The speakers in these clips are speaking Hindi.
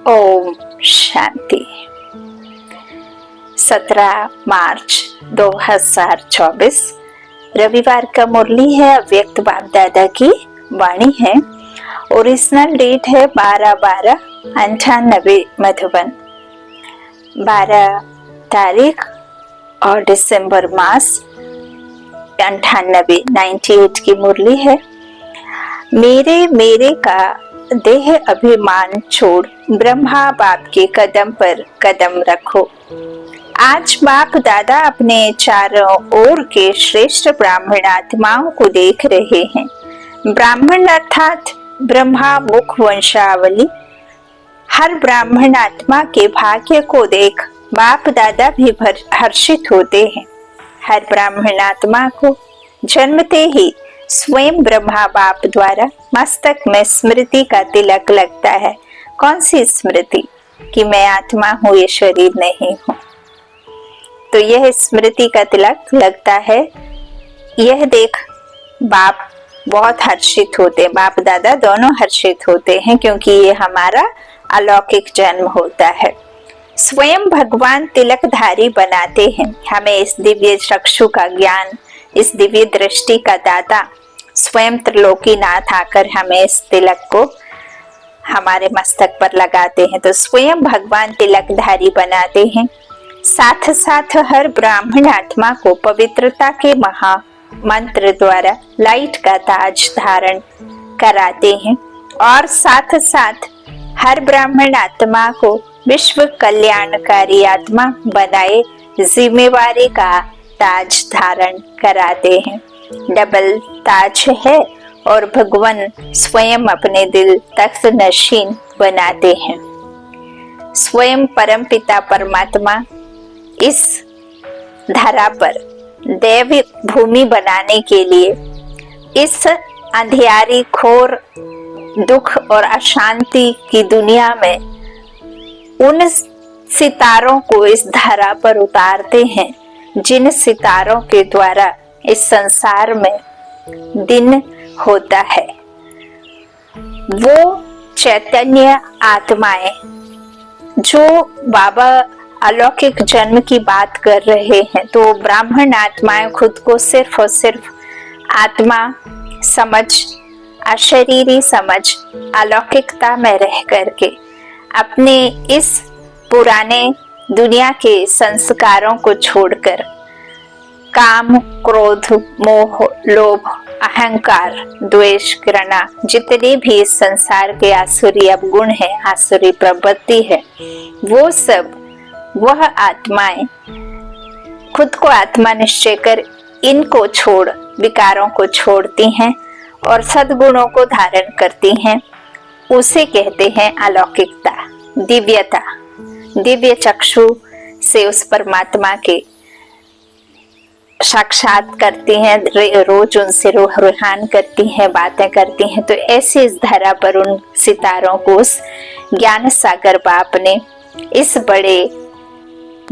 ओम शांति। 17 मार्च 2024 रविवार का मुरली है। अव्यक्त बाप दादा की वाणी है। ओरिजिनल डेट है 12/12/98 मधुबन। 12 तारीख और दिसंबर मास 98 की मुरली है। मेरे का देह अभिमान छोड़ ब्रह्मा बाप के कदम पर कदम रखो। आज बाप दादा अपने चारों ओर के श्रेष्ठ ब्राह्मण आत्माओं को देख रहे हैं। ब्राह्मण अर्थात ब्रह्मा मुख वंशावली। हर ब्राह्मण आत्मा के भाग्य को देख बाप दादा भी हर्षित होते हैं। हर ब्राह्मण आत्मा को जन्मते ही स्वयं ब्रह्मा बाप द्वारा मस्तक में स्मृति का तिलक लगता है। कौन सी स्मृति? कि मैं आत्मा हूँ, ये शरीर नहीं हूँ। तो यह स्मृति का तिलक लगता है। यह देख बाप बहुत हर्षित होते हैं। बाप दादा दोनों हर्षित होते हैं क्योंकि ये हमारा अलौकिक जन्म होता है। स्वयं भगवान तिलकधारी बनाते हैं हमें। इस दिव्य चक्षु का ज्ञान, इस दिव्य दृष्टि का दाता स्वयं त्रिलोकीनाथ आकर हमें इस तिलक को हमारे मस्तक पर लगाते हैं। तो स्वयं भगवान तिलकधारी बनाते हैं। साथ साथ हर ब्राह्मण आत्मा को पवित्रता के महा मंत्र द्वारा लाइट का ताज धारण कराते हैं और साथ साथ हर ब्राह्मण आत्मा को विश्व कल्याणकारी आत्मा बनाए जिम्मेवारी का ताज धारण कराते हैं। डबल ताज है और भगवान स्वयं अपने दिल तख्त नशीन बनाते हैं। स्वयं परमपिता परमात्मा इस धरा पर दैवी भूमि बनाने के लिए इस अंधियारी खोर दुख और अशांति की दुनिया में उन सितारों को इस धरा पर उतारते हैं जिन सितारों के द्वारा इस संसार में दिन होता है। वो चैतन्य आत्माएं जो बाबा अलौकिक जन्म की बात कर रहे हैं, तो ब्राह्मण आत्माएं खुद को सिर्फ और सिर्फ आत्मा समझ, अशरीरी समझ, अलौकिकता में रह करके अपने इस पुराने दुनिया के संस्कारों को छोड़कर काम, क्रोध, मोह, लोभ, अहंकार, द्वेष, घृणा, जितने भी इस संसार के आसुरी अवगुण है, आसुरी प्रवृत्ति है, वो सब वह आत्माएं खुद को आत्मा निश्चय कर इनको छोड़, विकारों को छोड़ती हैं और सद्गुणों को धारण करती हैं। उसे कहते हैं अलौकिकता, दिव्यता। दिव्य चक्षु से उस परमात्मा के साक्षात करती हैं, रोज उनसे रूहान करती हैं, बातें करती हैं। तो ऐसे इस धरा पर उन सितारों को उस ज्ञान सागर बाप ने इस बड़े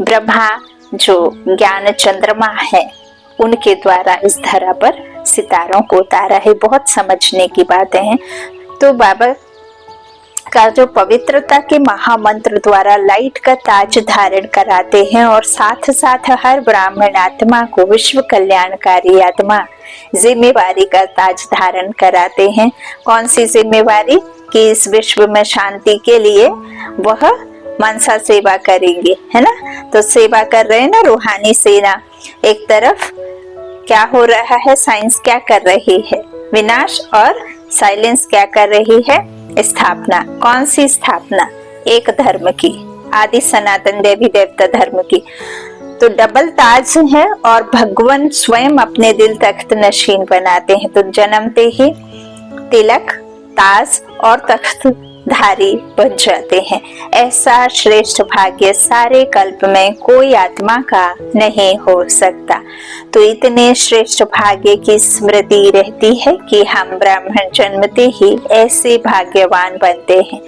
ब्रह्मा जो ज्ञान चंद्रमा है उनके द्वारा इस धरा पर सितारों को उतारा है। बहुत समझने की बातें हैं। तो बाबा का जो पवित्रता के महामंत्र द्वारा लाइट का ताज धारण कराते हैं और साथ साथ हर ब्राह्मण आत्मा को विश्व कल्याणकारी आत्मा जिम्मेवारी का ताज धारण कराते हैं। कौन सी जिम्मेवारी? कि इस विश्व में शांति के लिए वह मनसा सेवा करेंगे, है ना। तो सेवा कर रहे हैं ना रूहानी सेना। एक तरफ क्या हो रहा है? साइंस क्या कर रही है? विनाश। और साइलेंस क्या कर रही है? स्थापना। कौन सी स्थापना? एक धर्म की, आदि सनातन देवी देवता धर्म की। तो डबल ताज है और भगवान स्वयं अपने दिल तख्त नशीन बनाते हैं। तो जन्मते ही तिलक, ताज और तख्त धारी बन जाते हैं। ऐसा श्रेष्ठ भाग्य सारे कल्प में कोई आत्मा का नहीं हो सकता। तो इतने श्रेष्ठ भाग्य की स्मृति रहती है कि हम ब्राह्मण जन्मते ही ऐसे भाग्यवान बनते हैं।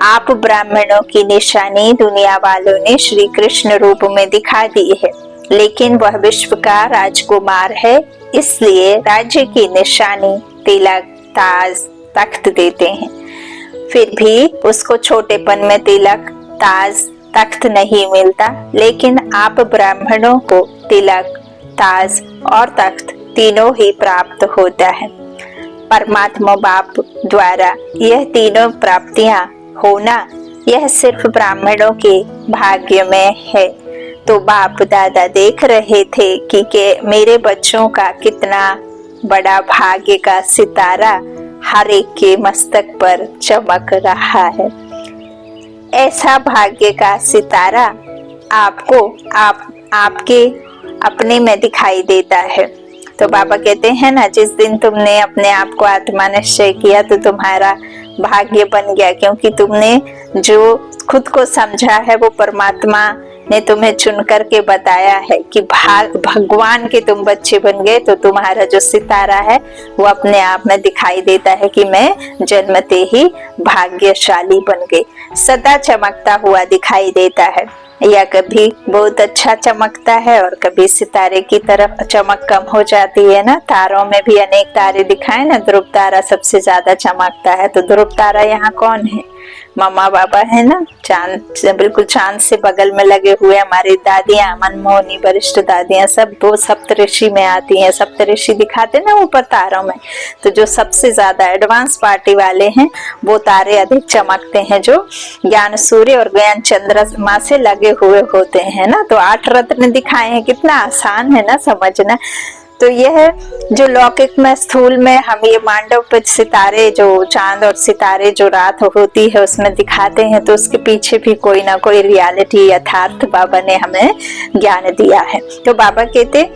आप ब्राह्मणों की निशानी दुनिया वालों ने श्री कृष्ण रूप में दिखा दी है, लेकिन वह विश्व का राजकुमार है, इसलिए राज्य की निशानी, तिलक, ताज, तख्त देते हैं। फिर भी उसको छोटेपन में तिलक, ताज, तख्त नहीं मिलता, लेकिन आप ब्राह्मणों को तिलक, ताज और तख्त तीनों ही प्राप्त होता है। परमात्मा बाप द्वारा यह तीनों प्राप्तियां होना यह सिर्फ ब्राह्मणों के भाग्य में है। तो बाप दादा देख रहे थे कि मेरे बच्चों का कितना बड़ा भाग्य का सितारा हर एक के मस्तक पर चमक रहा है। ऐसा भाग्य का सितारा आपको आपके अपने में दिखाई देता है। तो बाबा कहते हैं ना, जिस दिन तुमने अपने आप को आत्मा निश्चय किया तो तुम्हारा भाग्य बन गया, क्योंकि तुमने जो खुद को समझा है वो परमात्मा ने तुम्हें चुन करके बताया है कि भगवान के तुम बच्चे बन गए। तो तुम्हारा जो सितारा है वो अपने आप में दिखाई देता है कि मैं जन्मते ही भाग्यशाली बन गई। सदा चमकता हुआ दिखाई देता है, या कभी बहुत अच्छा चमकता है और कभी सितारे की तरफ चमक कम हो जाती है ना। तारों में भी अनेक तारे दिखाए ना, ध्रुव तारा सबसे ज्यादा चमकता है। तो ध्रुव तारा यहाँ कौन है? मम्मा बाबा है ना, चांद, बिल्कुल चांद से बगल में लगे हुए हमारी दादियां, मनमोहनी वरिष्ठ दादियां, सब वो सप्तऋषि में आती हैं। सप्तऋषि दिखाते ना ऊपर तारों में, तो जो सबसे ज्यादा एडवांस पार्टी वाले हैं वो तारे अधिक चमकते हैं, जो ज्ञान सूर्य और ज्ञान चंद्रमा से लगे हुए होते हैं ना। तो 8 रत्न दिखाए हैं, कितना आसान है ना समझना। तो यह जो लौकिक में स्थूल में हम ये मांडव पे सितारे, जो चांद और सितारे जो रात होती है उसमें दिखाते हैं, तो उसके पीछे भी कोई ना कोई रियलिटी, यथार्थ बाबा ने हमें ज्ञान दिया है। तो बाबा कहते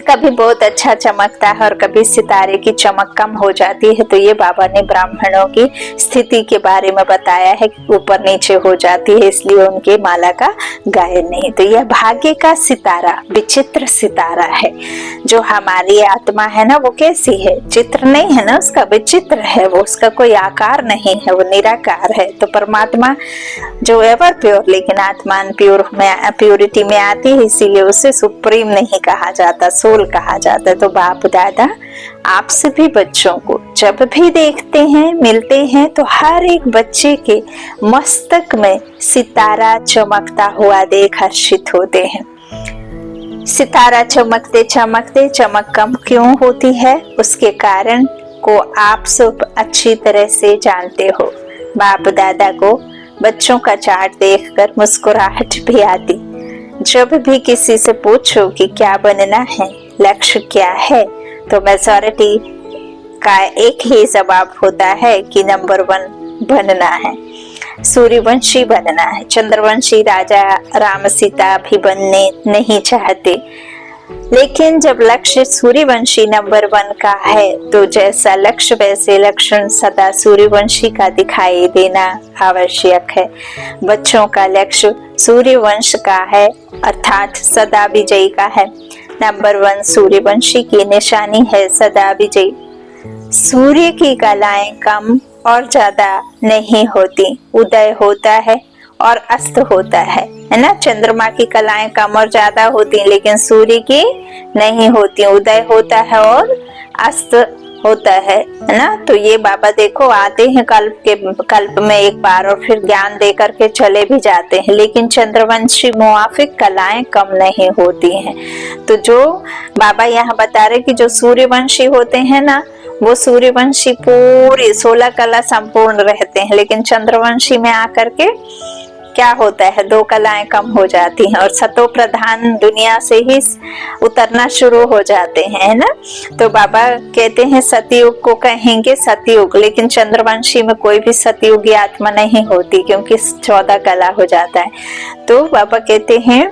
कभी बहुत अच्छा चमकता है और कभी सितारे की चमक कम हो जाती है। तो ये बाबा ने ब्राह्मणों की स्थिति के बारे में बताया है कि ऊपर नीचे हो जाती है, इसलिए उनके माला का गायन नहीं। तो यह भाग्य का सितारा, विचित्र सितारा है। जो हमारी आत्मा है ना वो कैसी है? चित्र नहीं है ना उसका, विचित्र है वो, उसका कोई आकार नहीं है, वो निराकार है। तो परमात्मा जो एवर प्योर, लेकिन आत्मा प्योरिटी में आती है, इसीलिए उसे सुप्रीम नहीं कहा जाता, सोल कहा जाता है। तो बाप दादा आप सभी बच्चों को जब भी देखते हैं, मिलते हैं, तो हर एक बच्चे के मस्तक में सितारा चमकता हुआ देख हर्षित होते हैं। सितारा चमकते चमकते चमक कम क्यों होती है, उसके कारण को आप सब अच्छी तरह से जानते हो। बाप दादा को बच्चों का चार्ट देखकर मुस्कुराहट भी आती। जब भी किसी से पूछो कि क्या बनना है, लक्ष्य क्या है, तो मेजॉरिटी का एक ही जवाब होता है कि नंबर 1 बनना है, सूर्यवंशी बनना है। चंद्रवंशी राजा राम सीता भी बनने नहीं चाहते, लेकिन जब लक्ष्य सूर्यवंशी नंबर 1 का है तो जैसा लक्ष्य वैसे लक्षण सदा सूर्यवंशी का दिखाई देना आवश्यक है। बच्चों का लक्ष्य सूर्यवंश का है, अर्थात सदा विजयी का है। नंबर 1 सूर्यवंशी की निशानी है सदा विजयी। सूर्य की कलाएं कम और ज्यादा नहीं होती, उदय होता है और अस्त होता है ना। चंद्रमा की कलाएं कम और ज्यादा होती हैं, लेकिन सूर्य की नहीं होती, उदय होता है और अस्त होता है ना। तो ये बाबा देखो आते हैं कल्प में एक बार और फिर ज्ञान दे करके चले भी जाते हैं, लेकिन चंद्रवंशी मुआफिक कलाएं कम नहीं होती हैं। तो जो बाबा यहाँ बता रहे कि जो सूर्यवंशी होते हैं ना, वो सूर्यवंशी पूरी 16 कला संपूर्ण रहते हैं, लेकिन चंद्रवंशी में आकर के क्या होता है, 2 कलाएं कम हो जाती हैं और सतो प्रधान दुनिया से ही उतरना शुरू हो जाते हैं, है ना। तो बाबा कहते हैं सतयुग को कहेंगे सतयुग, लेकिन चंद्रवंशी में कोई भी सतयुगी आत्मा नहीं होती, क्योंकि 14 कला हो जाता है। तो बाबा कहते हैं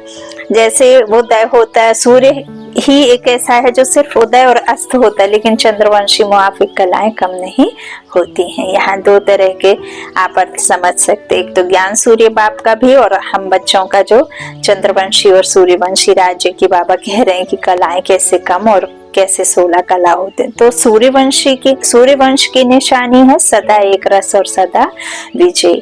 जैसे उदय होता है, सूर्य ही एक ऐसा है जो सिर्फ उदय और अस्त होता है, लेकिन चंद्रवंशी मुआफिक कलाएं कम नहीं होती हैं। यहाँ 2 तरह के आप अर्थ समझ सकते, एक तो ज्ञान सूर्य बाप का भी, और हम बच्चों का जो चंद्रवंशी और सूर्यवंशी राज्य की बाबा कह रहे हैं कि कलाएं कैसे कम और कैसे 16 कला होते हैं। तो सूर्यवंश की निशानी है सदा एक रस और सदा विजय।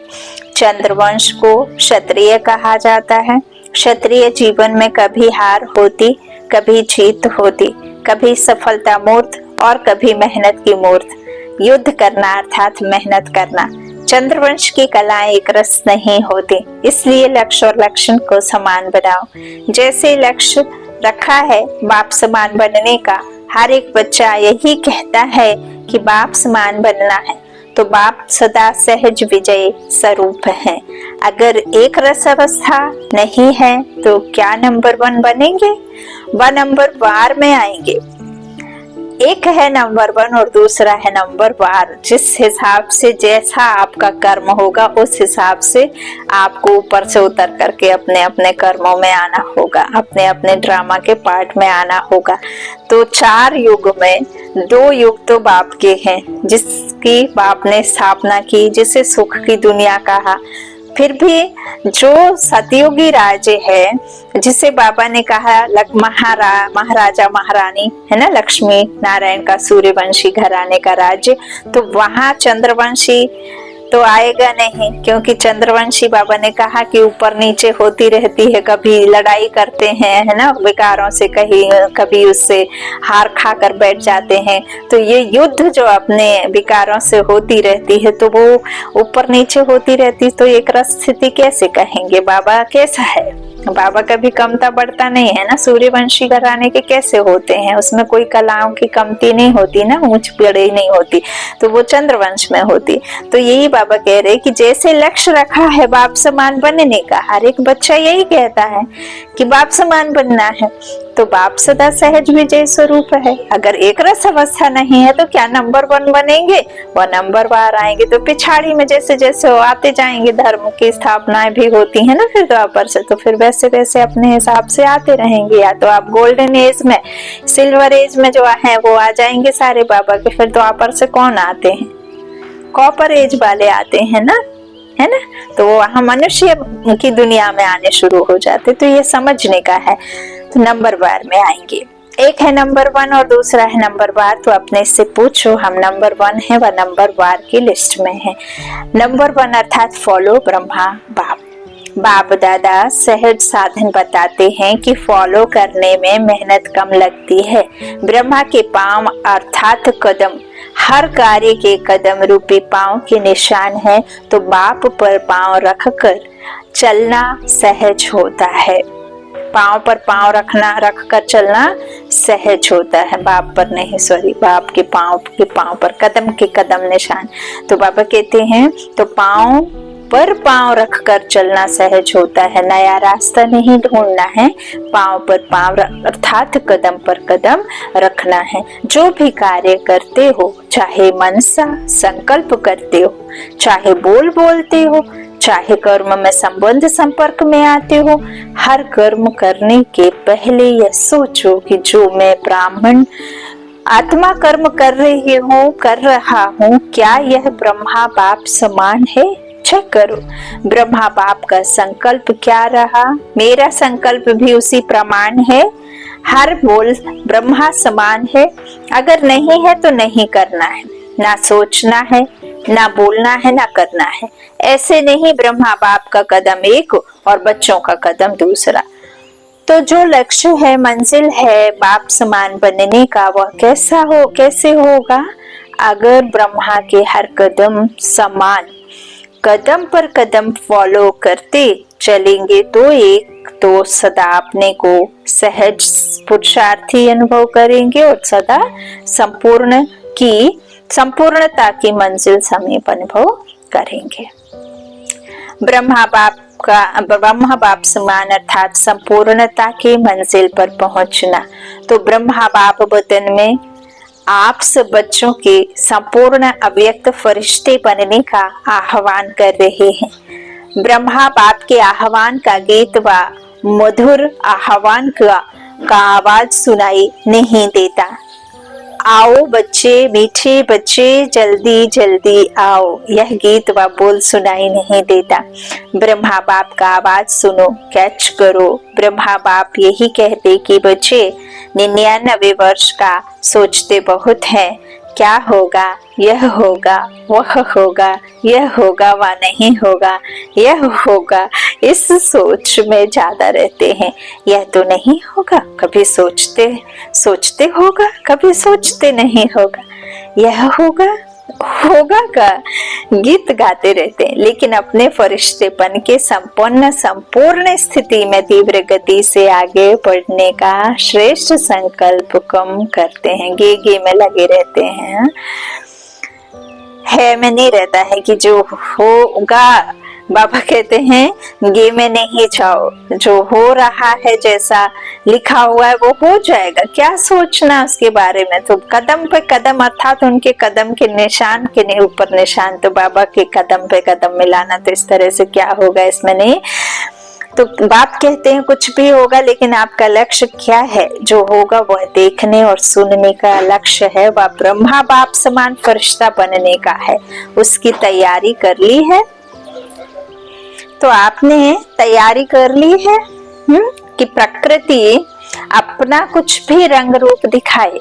चंद्रवंश को क्षत्रिय कहा जाता है। क्षत्रिय जीवन में कभी हार होती, कभी जीत होती, कभी सफलता मूर्त और कभी मेहनत की मूर्त। युद्ध करना अर्थात मेहनत करना, चंद्रवंश की कलाएं एक रस नहीं होती, इसलिए लक्ष्य और लक्षण को समान बनाओ। जैसे लक्ष्य रखा है बाप समान बनने का, हर एक बच्चा यही कहता है कि बाप समान बनना है, तो बाप सदा सहज विजय स्वरूप है। अगर एक रस अवस्था नहीं है तो क्या नंबर 1 बनेंगे? वह नंबर वार में आएंगे। एक है नंबर 1 और दूसरा है नंबर वार। जिस हिसाब से जैसा आपका कर्म होगा उस हिसाब से आपको ऊपर से उतर करके अपने अपने कर्मों में आना होगा, अपने अपने ड्रामा के पार्ट में आना होगा। तो 4 युग में 2 युग तो बाप के हैं, जिसकी बाप ने स्थापना की, जिसे सुख की दुनिया कहा। फिर भी जो सतयुगी राज्य है, जिसे बाबा ने कहा महाराजा महारानी है ना, लक्ष्मी नारायण का सूर्यवंशी घराने का राज्य, तो वहां चंद्रवंशी तो आएगा नहीं, क्योंकि चंद्रवंशी बाबा ने कहा कि ऊपर नीचे होती रहती है, कभी लड़ाई करते हैं है ना विकारों से, कभी उससे हार खा कर बैठ जाते हैं। तो ये युद्ध जो अपने विकारों से होती रहती है, तो वो ऊपर नीचे होती रहती, तो एक रस स्थिति कैसे कहेंगे? बाबा कैसा है? बाबा कभी कमता बढ़ता नहीं है ना। सूर्यवंशी घराने के कैसे होते हैं? उसमें कोई कलाओं की कमती नहीं होती ना, ऊंच बड़ी नहीं होती, तो वो चंद्रवंश में होती। तो यही बाबा कह रहे कि जैसे लक्ष्य रखा है बाप समान बनने का, हर एक बच्चा यही कहता है कि बाप समान बनना है, तो बाप सदा सहज विजय स्वरूप है। अगर एक रस अवस्था नहीं है तो क्या नंबर 1 बनेंगे? वह नंबर वार आएंगे। तो पिछाड़ी में जैसे जैसे आते जाएंगे, धर्म की स्थापनाएं भी होती है ना फिर द्वापर से, तो फिर वैसे वैसे अपने हिसाब से आते रहेंगे। या तो आप गोल्डन एज में, सिल्वर एज में जो है वो आ जाएंगे सारे बाबा के। फिर द्वापर से कौन आते हैं? कॉपर एज वाले आते हैं ना, है ना। तो वो वहां मनुष्य की दुनिया में आने शुरू हो जाते। तो ये समझने का है। तो नंबर वार में आएंगे। एक है नंबर 1 और दूसरा है नंबर वार। तो अपने से पूछो, हम नंबर 1 है व नंबर वार की लिस्ट में है। नंबर 1 अर्थात फॉलो ब्रह्मा बाप। बाप दादा सहज साधन बताते हैं कि फॉलो करने में मेहनत कम लगती है। ब्रह्मा के पांव अर्थात कदम, हर कार्य के कदम रूपी पांव के निशान है, तो बाप पर पांव रखकर चलना सहज होता है। पांव पर पांव रख कर चलना सहज होता है, बाप पर नहीं, सॉरी, बाप के पांव पर कदम के कदम निशान। तो बाबा कहते हैं तो पांव पर पांव रख कर चलना सहज होता है, नया रास्ता नहीं ढूंढना है, पांव पर पांव अर्थात कदम पर कदम रखना है। जो भी कार्य करते हो, चाहे मन सा संकल्प करते हो, चाहे बोलते हो, चाहे कर्म में संबंध संपर्क में आते हो, हर कर्म करने के पहले यह सोचो कि जो मैं ब्राह्मण आत्मा कर्म कर रहा हूँ, क्या यह ब्रह्मा बाप समान है? चेक करो, ब्रह्मा बाप का संकल्प क्या रहा, मेरा संकल्प भी उसी प्रमाण है। हर बोल ब्रह्मा समान है। अगर नहीं है तो नहीं करना है, ना सोचना है, ना बोलना है, ना करना है। ऐसे नहीं, ब्रह्मा बाप का कदम एक और बच्चों का कदम दूसरा। तो जो लक्ष्य है, मंजिल है बाप समान बनने का, वह कैसे होगा? अगर ब्रह्मा के हर कदम समान, कदम पर कदम फॉलो करते चलेंगे, तो एक तो सदा अपने को सहज पुरुषार्थी अनुभव करेंगे और सदा संपूर्णता की मंजिल समीप अनुभव करेंगे। ब्रह्मा बाप समान अर्थात संपूर्णता की मंजिल पर पहुंचना। तो ब्रह्मा बाप वतन में आप सब बच्चों के संपूर्ण अव्यक्त फरिश्ते बनने का आह्वान कर रहे हैं। ब्रह्मा बाप के आह्वान का गीत व मधुर आह्वान का आवाज सुनाई नहीं देता। आओ बच्चे, मीठे बच्चे, जल्दी जल्दी आओ, यह गीत व बोल सुनाई नहीं देता। ब्रह्मा बाप का आवाज सुनो, कैच करो। ब्रह्मा बाप यही कहते कि बच्चे 99 वर्ष का सोचते बहुत है, क्या होगा, यह होगा, वह होगा, यह होगा व नहीं होगा, यह होगा, इस सोच में ज्यादा रहते हैं। यह तो नहीं होगा, कभी सोचते होगा, कभी सोचते नहीं होगा, यह होगा, होगा का गीत गाते रहते हैं, लेकिन अपने फरिश्तेपन के संपूर्ण स्थिति में तीव्र गति से आगे बढ़ने का श्रेष्ठ संकल्प कम करते हैं, गे में लगे रहते हैं। है में नहीं रहता है कि जो होगा, बाबा कहते हैं गे में नहीं जाओ, जो हो रहा है जैसा लिखा हुआ है वो हो जाएगा, क्या सोचना उसके बारे में। तो कदम पे कदम, अर्थात उनके कदम के निशान के ऊपर निशान, तो बाबा के कदम पे कदम मिलाना, तो इस तरह से क्या होगा इसमें नहीं। तो बाप कहते हैं कुछ भी होगा, लेकिन आपका लक्ष्य क्या है, जो होगा वह देखने और सुनने का लक्ष्य है, वह ब्रह्मा बाप समान फरिश्ता बनने का है। उसकी तैयारी कर ली है, तो आपने तैयारी कर ली है कि प्रकृति अपना कुछ भी रंग रूप दिखाए,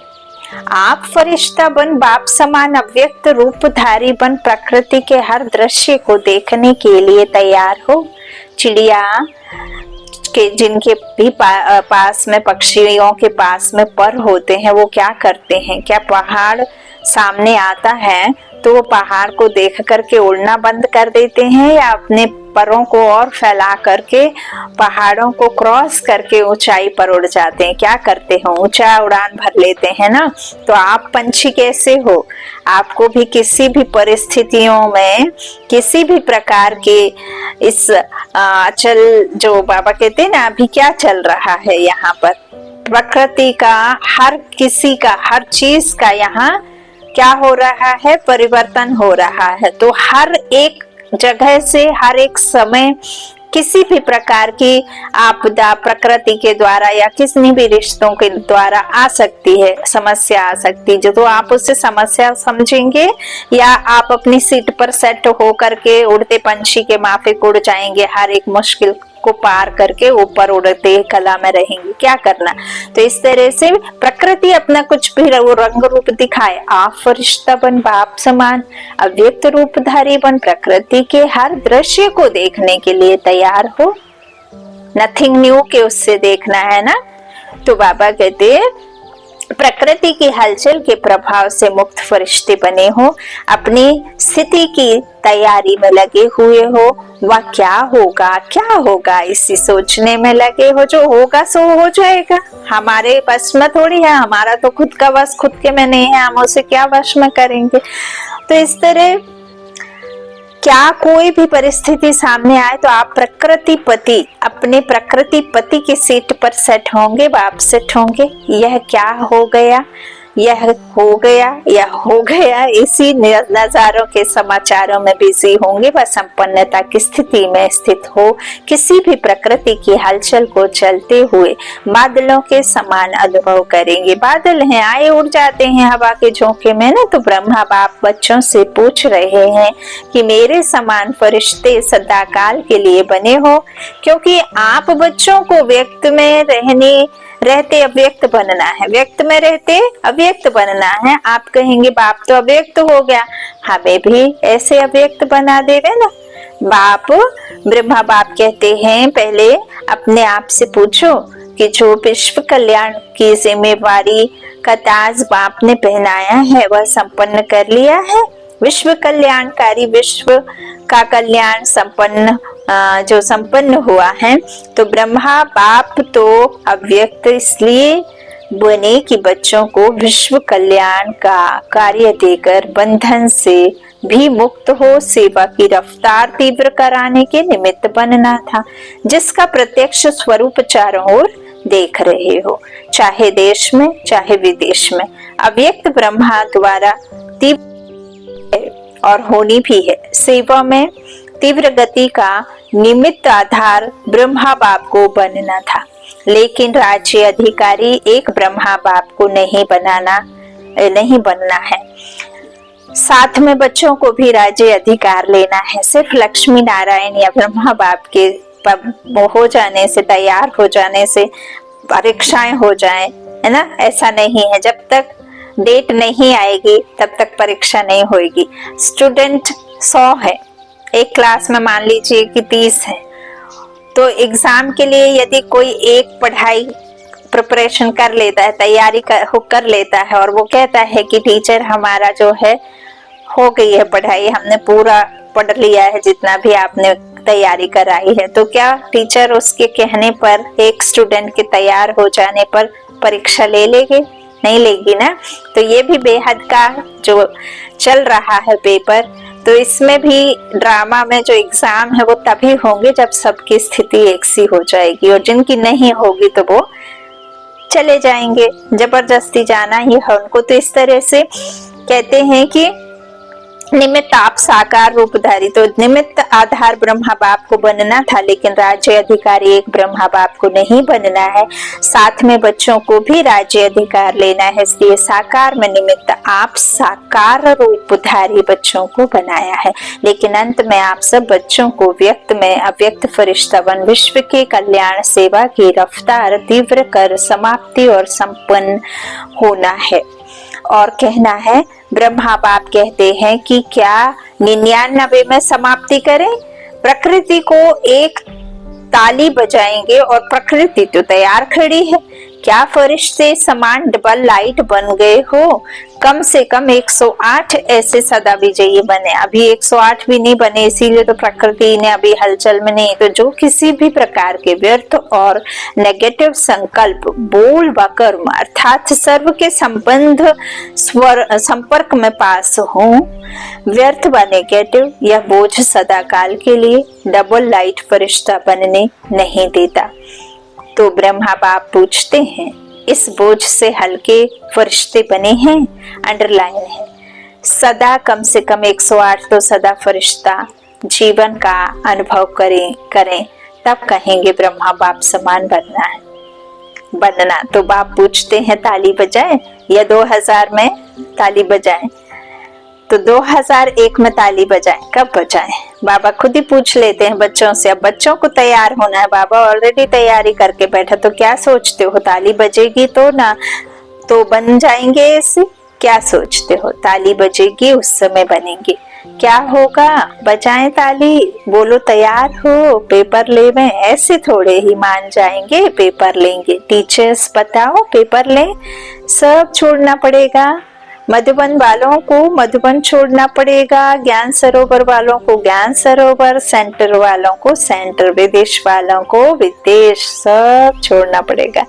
आप फरिश्ता बन बाप समान अव्यक्त रूपधारी बन प्रकृति के हर दृश्य को देखने के लिए तैयार हो। चिड़िया के जिनके भी पास में, पक्षियों के पास में पर होते हैं, वो क्या करते हैं, क्या पहाड़ सामने आता है तो वो पहाड़ को देख करके उड़ना बंद कर देते हैं, या अपने परों को और फैला करके पहाड़ों को क्रॉस करके ऊंचाई पर उड़ जाते हैं, क्या करते हो, ऊंचा उड़ान भर लेते हैं ना। तो आप पंछी कैसे हो, आपको भी किसी भी परिस्थितियों में, किसी भी प्रकार के इस अचल, जो बाबा कहते हैं ना, अभी क्या चल रहा है यहाँ पर, प्रकृति का, हर किसी का, हर चीज का यहाँ क्या हो रहा है, परिवर्तन हो रहा है। तो हर एक जगह से, हर एक समय किसी भी प्रकार की आपदा प्रकृति के द्वारा या किसी भी रिश्तों के द्वारा आ सकती है, समस्या आ सकती है। तो आप उससे समस्या समझेंगे, या आप अपनी सीट पर सेट हो करके उड़ते पंछी के माफिक उड़ जाएंगे, हर एक मुश्किल को पार करके ऊपर उड़ते कला में रहेंगे, क्या करना। तो इस तरह से प्रकृति अपना कुछ भी रंग रूप दिखाए, आप फरिश्ता बन बाप समान अव्यक्त रूपधारी बन प्रकृति के हर दृश्य को देखने के लिए तैयार हो। नथिंग न्यू के उससे देखना है ना। तो बाबा कहते हैं प्रकृति की हलचल के प्रभाव से मुक्त फरिश्ते बने हो, अपनी स्थिति की तैयारी में लगे हुए हो, वह क्या होगा इसी सोचने में लगे हो, जो होगा सो हो जाएगा, हमारे बस में थोड़ी है, हमारा तो खुद का बस खुद के में नहीं है, हम उसे क्या वश में करेंगे। तो इस तरह क्या कोई भी परिस्थिति सामने आए तो आप प्रकृति पति, अपने प्रकृति पति की सीट पर सेट होंगे, आप सेट होंगे, यह क्या हो गया, यह हो गया, यह हो गया, इसी नजारों के समाचारों में बिजी होंगे। वह संपन्नता की स्थिति में स्थित हो, किसी भी प्रकृति की हलचल को चलते हुए बादलों के समान अनुभव करेंगे। बादल हैं, आए उड़ जाते हैं हवा के झोंके में ना। तो ब्रह्मा बाप बच्चों से पूछ रहे हैं कि मेरे समान फरिश्ते सदाकाल के लिए बने हो, क्योंकि आप बच्चों को व्यक्त में रहते अव्यक्त बनना है, व्यक्त में रहते अव्यक्त बनना है। आप कहेंगे बाप तो अव्यक्त हो गया, हमें भी ऐसे अव्यक्त बना देवे ना। बाप, ब्रह्मा बाप कहते हैं पहले अपने आप से पूछो कि जो विश्व कल्याण की जिम्मेवारी का ताज बाप ने पहनाया है वह संपन्न कर लिया है। विश्व कल्याणकारी, विश्व का कल्याण जो संपन्न हुआ है। तो ब्रह्मा बाप तो अव्यक्त इसलिए बने कि बच्चों को विश्व कल्याण का कार्य देकर बंधन से भी मुक्त हो, सेवा की रफ्तार तीव्र कराने के निमित्त बनना था, जिसका प्रत्यक्ष स्वरूप चारों ओर देख रहे हो, चाहे देश में चाहे विदेश में। अव्यक्त ब्रह्मा द्वारा तीव्र और होनी भी है। सेवा में तीव्र गति का निमित्त आधार ब्रह्मा बाप को बनना था, लेकिन राज्य अधिकारी एक ब्रह्मा बाप को नहीं बनना है, साथ में बच्चों को भी राज्य अधिकार लेना है। सिर्फ लक्ष्मी नारायण या ब्रह्मा बाप के हो जाने से, तैयार हो जाने से परीक्षाएं हो जाए, है ना, ऐसा नहीं है। जब तक डेट नहीं आएगी तब तक परीक्षा नहीं होगी। स्टूडेंट 100 है, एक क्लास में मान लीजिए कि 30 है, तो एग्जाम के लिए यदि कोई एक पढ़ाई प्रिपरेशन कर लेता है, तैयारी कर लेता है, और वो कहता है कि टीचर हमारा जो है हो गई है पढ़ाई, हमने पूरा पढ़ लिया है जितना भी आपने तैयारी कराई है, तो क्या टीचर उसके कहने पर एक स्टूडेंट के तैयार हो जाने पर परीक्षा ले लेगी? नहीं लेगी ना। तो ये भी बेहद का जो चल रहा है पेपर, तो इसमें भी ड्रामा में जो एग्जाम है वो तभी होंगे जब सबकी स्थिति एक सी हो जाएगी, और जिनकी नहीं होगी तो वो चले जाएंगे, जबरदस्ती जाना ही है उनको। तो इस तरह से कहते हैं कि निमित्त आप साकार रूपधारी, तो निमित्त आधार ब्रह्मा बाप को बनना था, लेकिन राज्य अधिकारी एक ब्रह्मा बाप को नहीं बनना है, साथ में बच्चों को भी राज्य अधिकार लेना है, इसलिए साकार में निमित्त आप साकार रूपधारी बच्चों को बनाया है। लेकिन अंत में आप सब बच्चों को व्यक्त में अव्यक्त फरिश्ता बन विश्व के कल्याण सेवा की रफ्तार तीव्र कर समाप्ति और संपन्न होना है। और कहना है, ब्रह्मा बाप कहते हैं कि क्या 99 में समाप्ति करें? प्रकृति को एक ताली बजाएंगे और प्रकृति तो तैयार खड़ी है। क्या फरिश्ते समान डबल लाइट बन गए हो? कम से कम 108 ऐसे सदा विजयी बने। अभी 108 भी नहीं बने, इसीलिए तो प्रकृति ने अभी हलचल में नहीं। तो जो किसी भी प्रकार के व्यर्थ और नेगेटिव संकल्प, बोल व कर्म अर्थात सर्व के संबंध संपर्क में पास हो, व्यर्थ व नेगेटिव यह बोझ सदा काल के लिए डबल लाइट फरिश्ता बनने नहीं देता। तो ब्रह्मा बाप पूछते हैं, इस बोझ से हल्के फरिश्ते बने हैं? अंडरलाइन है, सदा कम से कम 108 तो सदा फरिश्ता जीवन का अनुभव करें तब कहेंगे ब्रह्मा बाप समान बनना। तो बाप पूछते हैं, ताली बजाएं या 2000 में ताली बजाएं? तो 2001 में ताली बजाएं, कब बजाएं? बाबा खुद ही पूछ लेते हैं बच्चों से। अब बच्चों को तैयार होना है, बाबा ऑलरेडी तैयारी करके बैठा, तो क्या सोचते हो? ताली बजेगी तो ना तो बन जाएंगे ऐसे? क्या सोचते हो? ताली बजेगी उस समय बनेंगे। क्या होगा? बजाएं ताली, बोलो तैयार हो, पेपर लेवें, ऐसे थोड़े ही मान जाएंगे। पेपर लेंगे, टीचर्स बताओ पेपर लें, सब छोड़ना पड़ेगा। मधुबन वालों को मधुबन छोड़ना पड़ेगा, ज्ञान सरोवर वालों को ज्ञान सरोवर, सेंटर वालों को सेंटर, विदेश वालों को विदेश, सब छोड़ना पड़ेगा।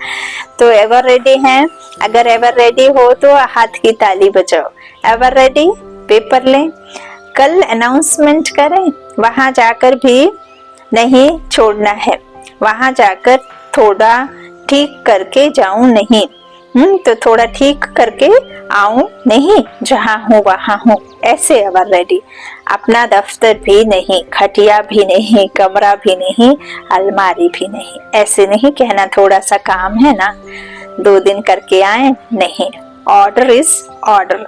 तो एवर रेडी हैं? अगर एवर रेडी हो तो हाथ की ताली बजाओ। Ever ready? पेपर लें, कल अनाउंसमेंट करें, वहां जाकर भी नहीं छोड़ना है, वहां जाकर थोड़ा ठीक करके जाऊं नहीं, तो थोड़ा ठीक करके आऊं नहीं, जहां हूं वहां हूं, ऐसे एवर रेडी। अपना दफ्तर भी नहीं, खटिया भी नहीं, कमरा भी नहीं, अलमारी भी नहीं, ऐसे नहीं कहना थोड़ा सा काम है ना 2 दिन करके आए, नहीं। Order is order.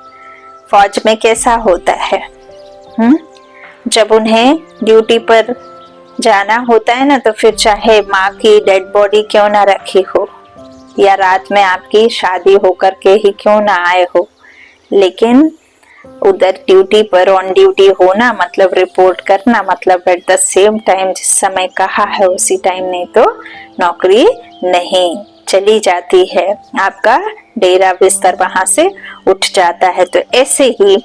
फौज में कैसा होता है, जब उन्हें ड्यूटी पर जाना होता है ना, तो फिर चाहे माँ की डेड बॉडी क्यों ना रखी हो, या रात में आपकी शादी होकर के ही क्यों ना आए हो, लेकिन उधर ड्यूटी पर ऑन ड्यूटी होना मतलब रिपोर्ट करना, मतलब एट द सेम टाइम जिस समय कहा है उसी टाइम, नहीं तो नौकरी नहीं चली जाती है, आपका डेरा बिस्तर वहां से उठ जाता है। तो ऐसे ही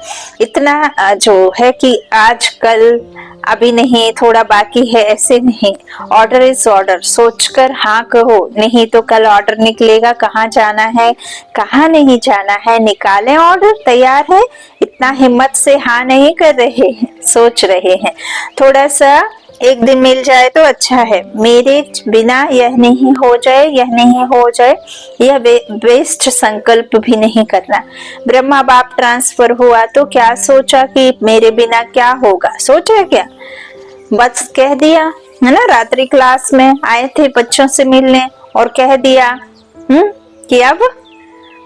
इतना जो है कि आजकल अभी नहीं, थोड़ा बाकी है, ऐसे नहीं। ऑर्डर इज ऑर्डर, सोचकर हाँ कहो, नहीं तो कल ऑर्डर निकलेगा, कहाँ जाना है कहाँ नहीं जाना है, निकालें ऑर्डर, तैयार है। इतना हिम्मत से हाँ नहीं कर रहे हैं, सोच रहे हैं थोड़ा सा एक दिन मिल जाए तो अच्छा है, मेरे बिना यह नहीं हो जाए, यह नहीं हो जाए, यह वेस्ट संकल्प भी नहीं करना। ब्रह्मा बाप ट्रांसफर हुआ तो क्या सोचा कि मेरे बिना क्या होगा, सोचा क्या? बस कह दिया है ना, रात्रि क्लास में आए थे बच्चों से मिलने और कह दिया कि अब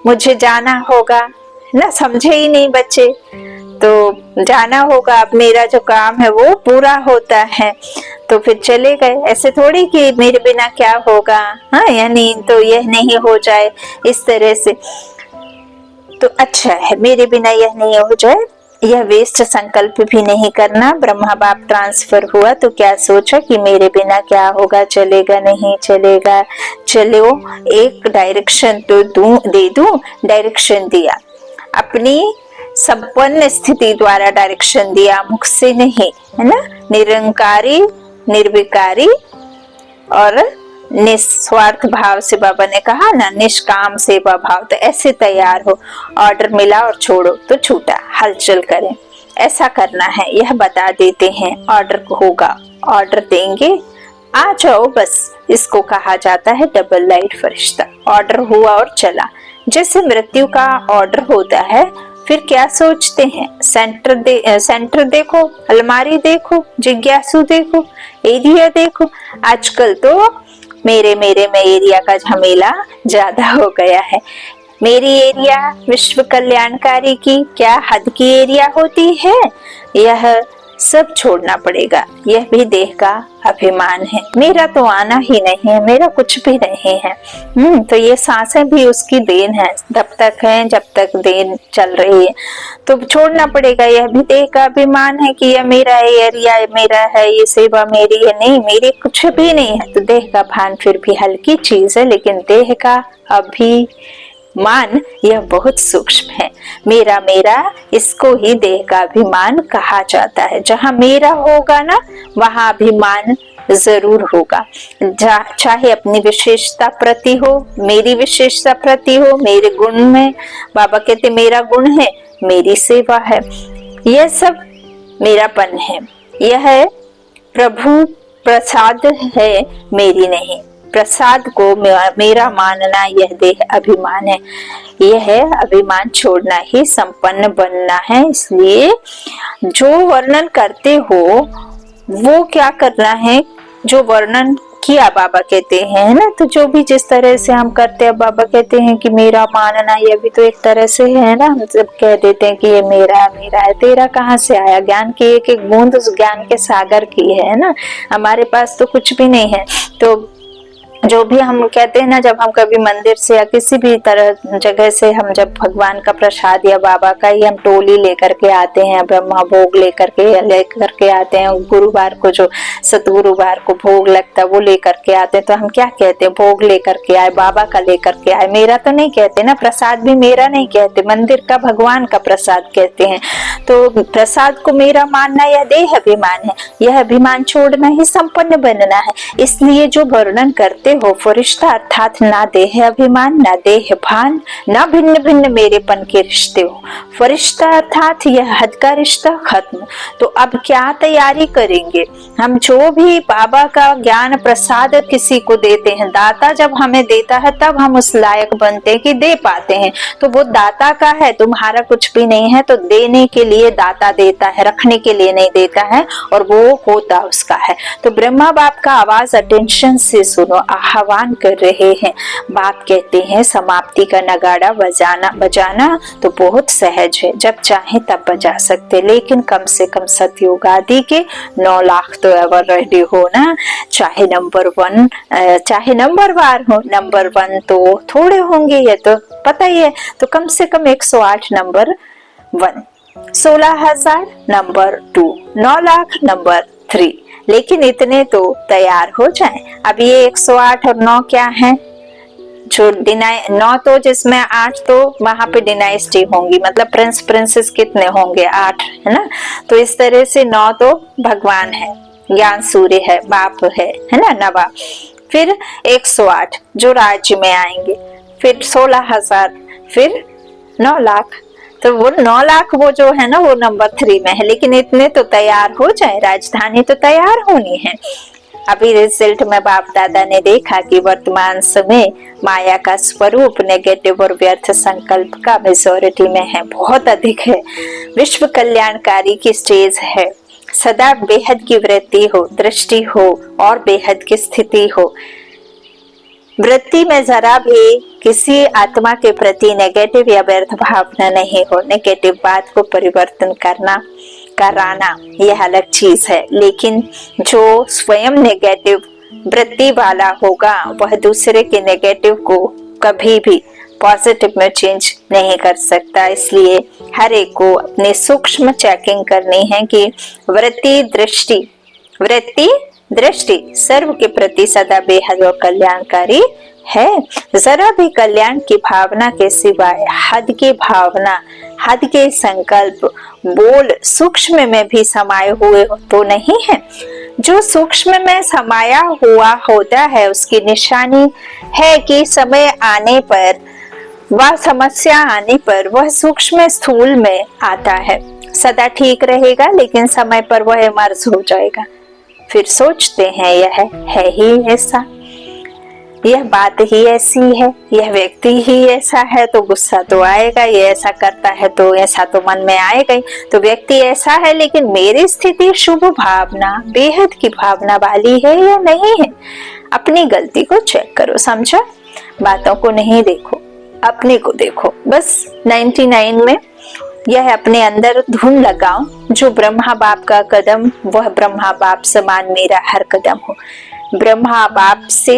मुझे जाना होगा ना, समझे ही नहीं बच्चे, तो जाना होगा, अब मेरा जो काम है वो पूरा होता है, तो फिर चले गए। ऐसे थोड़ी कि मेरे बिना क्या होगा, हाँ यानी तो यह नहीं हो जाए, इस तरह से तो अच्छा है, मेरे बिना यह नहीं हो जाए, यह वेस्ट संकल्प भी नहीं करना। ब्रह्मा बाप ट्रांसफर हुआ तो क्या सोचा कि मेरे बिना क्या होगा, चलेगा नहीं चलेगा, चलो एक डायरेक्शन तो दे दूं, डायरेक्शन दिया, अपनी संपन्न स्थिति द्वारा डायरेक्शन दिया, मुझसे नहीं, है ना। निरंकारी, निर्विकारी और निस्वार्थ भाव से बाबा ने कहा ना, निष्काम सेवा भाव। तो ऐसे तैयार हो, ऑर्डर मिला और छोड़ो तो छूटा, हलचल करें, ऐसा करना है, यह बता देते हैं। ऑर्डर होगा, ऑर्डर देंगे, आ जाओ बस। इसको कहा जाता है डबल लाइट फरिश्ता। ऑर्डर हुआ और चला। जैसे मृत्यु का ऑर्डर होता है, फिर क्या सोचते हैं? सेंटर देखो, अलमारी देखो, जिज्ञासु देखो, एरिया देखो। आजकल तो मेरे में एरिया का झमेला ज्यादा हो गया है। मेरी एरिया विश्व कल्याणकारी की क्या हद की एरिया होती है? यह सब छोड़ना पड़ेगा। यह भी देह का अभिमान है। मेरा तो आना ही नहीं है, मेरा कुछ भी नहीं है। तो ये सांसें भी उसकी देन है, तब तक है जब तक देन चल रही है, तो छोड़ना पड़ेगा। यह भी देह का अभिमान है कि यह मेरा एरिया मेरा है, ये सेवा मेरी है। नहीं, मेरी कुछ भी नहीं है। तो देह का भान फिर भी हल्की चीज है, लेकिन देह का अभिमान यह बहुत सूक्ष्म है। मेरा मेरा, इसको ही देह का अभिमान कहा जाता है। जहाँ मेरा होगा ना, वहाँ अभिमान जरूर होगा। चाहे अपनी विशेषता प्रति हो, मेरी विशेषता प्रति हो, मेरे गुण में, बाबा कहते मेरा गुण है, मेरी सेवा है, यह सब मेरापन है। यह प्रभु प्रसाद है, मेरी नहीं। प्रसाद को मेरा मानना यह देह अभिमान है। यह अभिमान छोड़ना ही संपन्न बनना है। इसलिए जो वर्णन करते हो वो क्या करना है? जो वर्णन किया बाबा कहते हैं ना, तो जो भी जिस तरह से हम करते हैं, बाबा कहते हैं कि मेरा मानना, यह भी तो एक तरह से है ना। हम सब कह देते हैं कि ये मेरा है। तेरा कहाँ से आया? ज्ञान की एक एक बूंद उस ज्ञान के सागर की है ना। हमारे पास तो कुछ भी नहीं है। तो जो भी हम कहते हैं ना, जब हम कभी मंदिर से या किसी भी तरह जगह से हम जब भगवान का प्रसाद या बाबा का ही हम टोली लेकर के आते हैं, ब्रह्मा भोग लेकर के आते हैं, गुरुवार को जो सतगुरुवार को भोग लगता है वो लेकर के आते हैं, तो हम क्या कहते हैं? भोग लेकर के आए, बाबा का लेकर के आए। मेरा तो नहीं कहते ना, प्रसाद भी मेरा नहीं कहते, मंदिर का भगवान का प्रसाद कहते हैं। तो प्रसाद को मेरा मानना यह देह अभिमान है। यह अभिमान छोड़ना ही संपन्न बनना है। इसलिए जो वर्णन करते हो फरिश्ता, अर्थात ना देह अभिमान, ना देह भान, ना भिन्न भिन्न मेरेपन के रिश्ते हो। फरिश्ता अर्थात यह हद का रिश्ता खत्म। तो अब क्या तैयारी करेंगे? हम जो भी बाबा का ज्ञान प्रसाद किसी को देते हैं, दाता जब हमें देता है तब हम उस लायक बनते हैं कि दे पाते हैं। तो वो दाता का है, तुम्हारा कुछ भी नहीं है। तो देने के लिए दाता देता है, रखने के लिए नहीं देता है, और वो होता उसका है। तो ब्रह्मा बाप का आवाज अटेंशन से सुनो, आह्वान कर रहे हैं। बाप कहते हैं समाप्ति का नगाड़ा बजाना तो बहुत सहज है, जब चाहे तब बजा सकते, लेकिन कम से कम सतयुग आदि के 9 लाख तो एवर रेडी हो ना। चाहे नंबर 1 चाहे नंबर वार हो, नंबर 1 तो थोड़े होंगे, ये तो पता ही है। तो कम से कम 108 नंबर 1, 16,000 नंबर 2, 9 लाख नंबर 3। लेकिन इतने तो तैयार हो जाएं। अब ये 108 और 9 क्या है? जो डिनाई 9 तो जिसमें 8 तो वहां पे डिनाइस्टी होंगी, मतलब प्रिंस प्रिंसेस कितने होंगे? 8, है ना। तो इस तरह से 9 तो भगवान है, ज्ञान सूर्य है, बाप है ना, नवा। फिर 108 जो राज्य में आएंगे, फिर 16,000, फिर 9 लाख। तो वो 9 लाख वो जो है ना, वो नंबर 3 में है। लेकिन इतने तो तैयार हो जाए, राजधानी तो तैयार होनी है। अभी रिजल्ट में बाप दादा ने देखा कि वर्तमान समय माया का स्वरूप नेगेटिव और व्यर्थ संकल्प का मेजॉरिटी में है, बहुत अधिक है। विश्व कल्याणकारी की स्टेज है। सदा बेहद की वृत्ति हो, दृष्टि हो और बेहद की स्थिति हो। वृत्ति में जरा भी किसी आत्मा के प्रति नेगेटिव या व्यर्थ भावना नहीं हो। नेगेटिव बात को परिवर्तन कराना यह अलग चीज है, लेकिन जो स्वयं नेगेटिव वृत्ति वाला होगा वह दूसरे के नेगेटिव को कभी भी पॉजिटिव में चेंज नहीं कर सकता। इसलिए हर एक को अपनी सूक्ष्म चेकिंग करनी है कि वृत्ति दृष्टि सर्व के प्रति सदा बेहद और कल्याणकारी है। जरा भी कल्याण की भावना के सिवाय हद की भावना, हद के संकल्प, बोल सूक्ष्म में भी समाये हुए तो नहीं है। जो सूक्ष्म में समाया हुआ होता है उसकी निशानी है कि समय आने पर, वह समस्या आने पर वह सूक्ष्म स्थूल में आता है। सदा ठीक रहेगा लेकिन समय पर वह मर्ज हो जाएगा। फिर सोचते हैं यह है ही ऐसा, यह बात ही ऐसी है, यह व्यक्ति ही ऐसा है, तो गुस्सा तो आएगा, ये ऐसा करता है तो ऐसा तो मन में आएगा ही। तो व्यक्ति ऐसा है लेकिन मेरी स्थिति शुभ भावना, बेहद की भावना वाली है या नहीं है। अपनी गलती को चेक करो, समझा? बातों को नहीं देखो, अपने को देखो। बस 99 में यह अपने अंदर धुन लगाओ, जो ब्रह्मा बाप का कदम वह ब्रह्मा बाप समान मेरा हर कदम हो। ब्रह्मा बाप से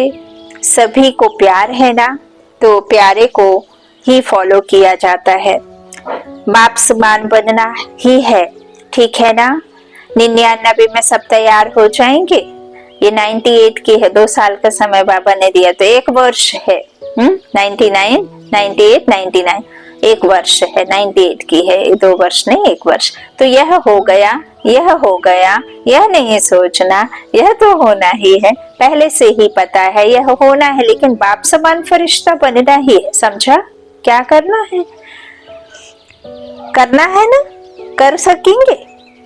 सभी को प्यार है ना, तो प्यारे को ही फॉलो किया जाता है। बाप समान बनना ही है, ठीक है ना? 99 में सब तैयार हो जाएंगे। ये 98 की है, 2 साल का समय बाबा ने दिया, तो 1 वर्ष है। 99, 98, 99 1 वर्ष है। 98 की है, 2 वर्ष नहीं 1 वर्ष। तो यह हो गया, यह हो गया, यह नहीं सोचना, यह तो होना ही है, पहले से ही पता है यह होना है। लेकिन बाप समान फरिश्ता बनना ही है, समझा? क्या करना है? करना है ना? कर सकेंगे?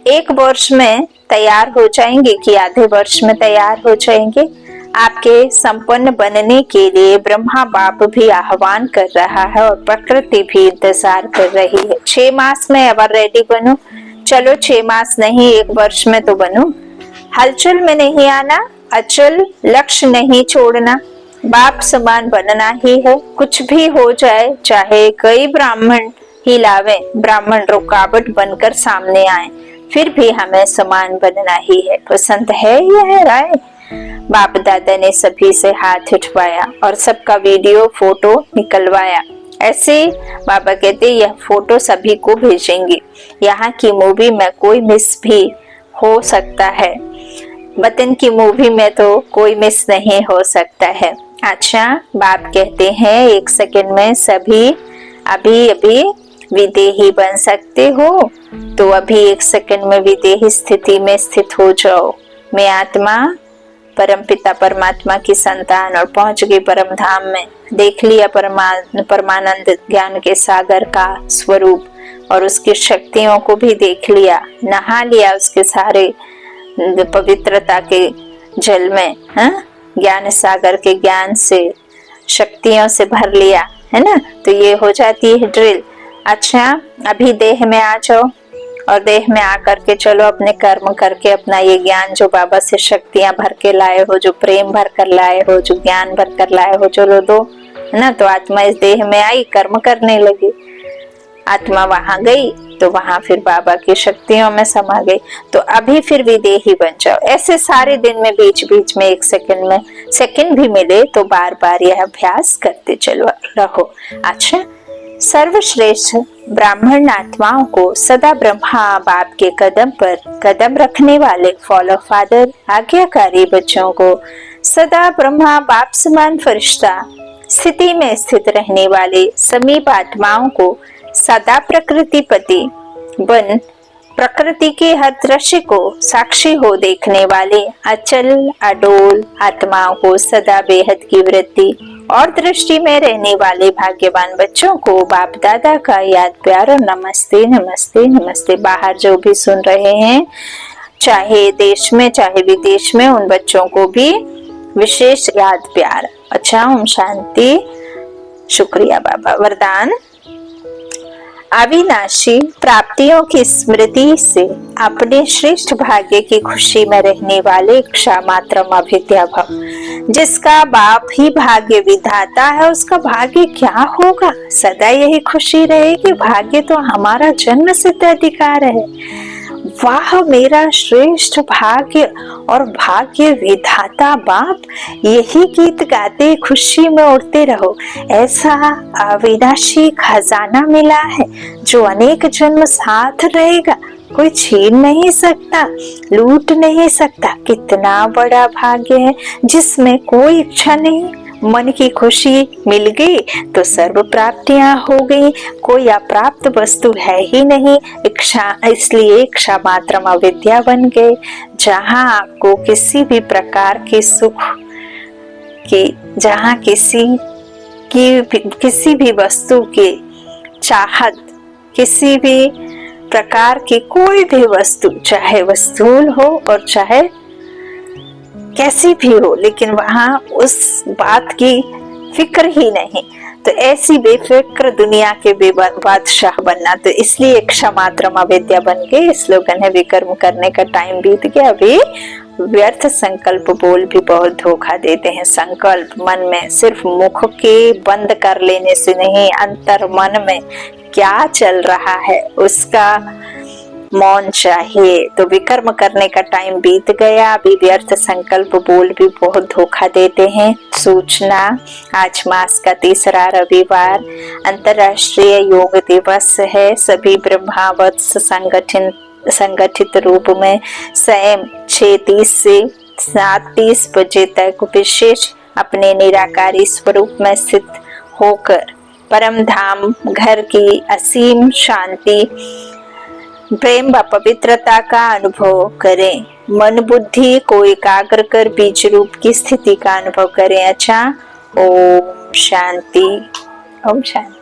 1 वर्ष में तैयार हो जाएंगे कि आधे वर्ष में तैयार हो जाएंगे? आपके संपन्न बनने के लिए ब्रह्मा बाप भी आह्वान कर रहा है और प्रकृति भी इंतजार कर रही है। 6 मास में अब रेडी बनो। चलो 6 मास नहीं, 1 वर्ष में तो बनो। हलचल में नहीं आना, अचल लक्ष्य नहीं छोड़ना, बाप समान बनना ही है। कुछ भी हो जाए, चाहे कई ब्राह्मण ही लावे, ब्राह्मण रुकावट बनकर सामने आए, फिर भी हमें समान बनना ही है। पसंद है यह राय? बाप दादा ने सभी से हाथ उठवाया और सबका वीडियो फोटो निकलवाया। ऐसे बाबा कहते यह फोटो सभी को भेजेंगे। यहाँ की मूवी में कोई मिस भी हो सकता है, वतन की मूवी में तो कोई मिस नहीं हो सकता है। अच्छा, बाप कहते हैं 1 सेकंड में सभी अभी अभी विदेही बन सकते हो, तो अभी 1 सेकंड में विदेही स्थिति में स्थित हो जाओ। मैं आत्मा परम पिता परमात्मा की संतान और पहुंच गई परम धाम में। देख लिया परमानंद ज्ञान के सागर का स्वरूप और उसकी शक्तियों को भी देख लिया, नहा लिया उसके सारे पवित्रता के जल में, ज्ञान सागर के ज्ञान से, शक्तियों से भर लिया, है ना? तो ये हो जाती है ड्रिल। अच्छा, अभी देह में आ जाओ और देह में आकर के चलो अपने कर्म करके अपना ये ज्ञान जो बाबा से शक्तियां भर के लाए हो, जो प्रेम भर कर लाए हो, जो ज्ञान भर कर लाए हो, चलो दो, है ना? तो आत्मा इस देह में आई, कर्म करने लगी। आत्मा वहां गई तो वहां फिर बाबा की शक्तियों में समा गई। तो अभी फिर विदेही बन जाओ। ऐसे सारे दिन में बीच बीच में 1 सेकंड में सेकंड भी मिले तो बार बार यह अभ्यास करते चलो रहो। अच्छा, सर्वश्रेष्ठ ब्राह्मण आत्माओं को सदा ब्रह्मा बाप के कदम पर कदम रखने वाले फॉलो फादर आज्ञाकारी बच्चों को सदा ब्रह्मा बाप समान फरिश्ता स्थिति में स्थित रहने वाले समीप आत्माओं को सदा प्रकृतिपति बन प्रकृति के हर दृश्य को साक्षी हो देखने वाले अचल अडोल आत्माओं को सदा बेहद की वृत्ति और दृष्टि में रहने वाले भाग्यवान बच्चों को बाप दादा का याद प्यार और नमस्ते नमस्ते नमस्ते। बाहर जो भी सुन रहे हैं, चाहे देश में चाहे विदेश में, उन बच्चों को भी विशेष याद प्यार। अच्छा, ओम शांति। शुक्रिया बाबा। वरदान। अविनाशी प्राप्तियों की स्मृति से अपने श्रेष्ठ भाग्य की खुशी में रहने वाले क्षमात्रम अविद्या भव। जिसका बाप ही भाग्य विधाता है, उसका भाग्य क्या होगा? सदा यही खुशी रहेगी। भाग्य तो हमारा जन्म सिद्ध अधिकार है। वाह मेरा श्रेष्ठ भाग्य और भाग्य विधाता बाप, यही गीत गाते खुशी में उड़ते रहो। ऐसा अविनाशी खजाना मिला है जो अनेक जन्म साथ रहेगा, कोई छीन नहीं सकता, लूट नहीं सकता। कितना बड़ा भाग्य है जिसमें कोई इच्छा नहीं, मन की खुशी मिल गई तो सर्व प्राप्तियां हो गई, कोई अप्राप्त वस्तु है ही नहीं। इच्छा, इसलिए इच्छा मात्र अविद्या बन गए। जहाँ आपको किसी भी प्रकार के सुख की, जहाँ किसी भी वस्तु की चाहत, किसी भी प्रकार की कोई भी वस्तु, चाहे वह स्थूल हो और चाहे कैसी भी हो, लेकिन वहां उस बात की फिक्र ही नहीं, तो ऐसी बेफिक्र दुनिया के बादशाह बनना। तो इसलिए इच्छा मात्र अविद्या बन गई। इस लोगन है विकर्म करने का टाइम बीत गया। अभी व्यर्थ संकल्प बोल भी बहुत धोखा देते हैं। संकल्प मन में सिर्फ मुख के बंद कर लेने से नहीं, अंतर मन में क्या चल रहा है उसका मौन चाहिए। तो विकर्म करने का टाइम बीत गया। अभी व्यर्थ संकल्प बोल भी बहुत धोखा देते हैं। सूचना, आज मास का तीसरा रविवार अंतर्राष्ट्रीय योग दिवस है। सभी ब्रह्मावत्स संगठित रूप में स्वयं 6:30 से 7:30 बजे तक विशेष अपने निराकारी स्वरूप में स्थित होकर परम धाम घर की असीम शांति, प्रेम व पवित्रता का अनुभव करें। मन बुद्धि को एकाग्र कर बीज रूप की स्थिति का अनुभव करें। अच्छा, ओम शांति, ओम शांति।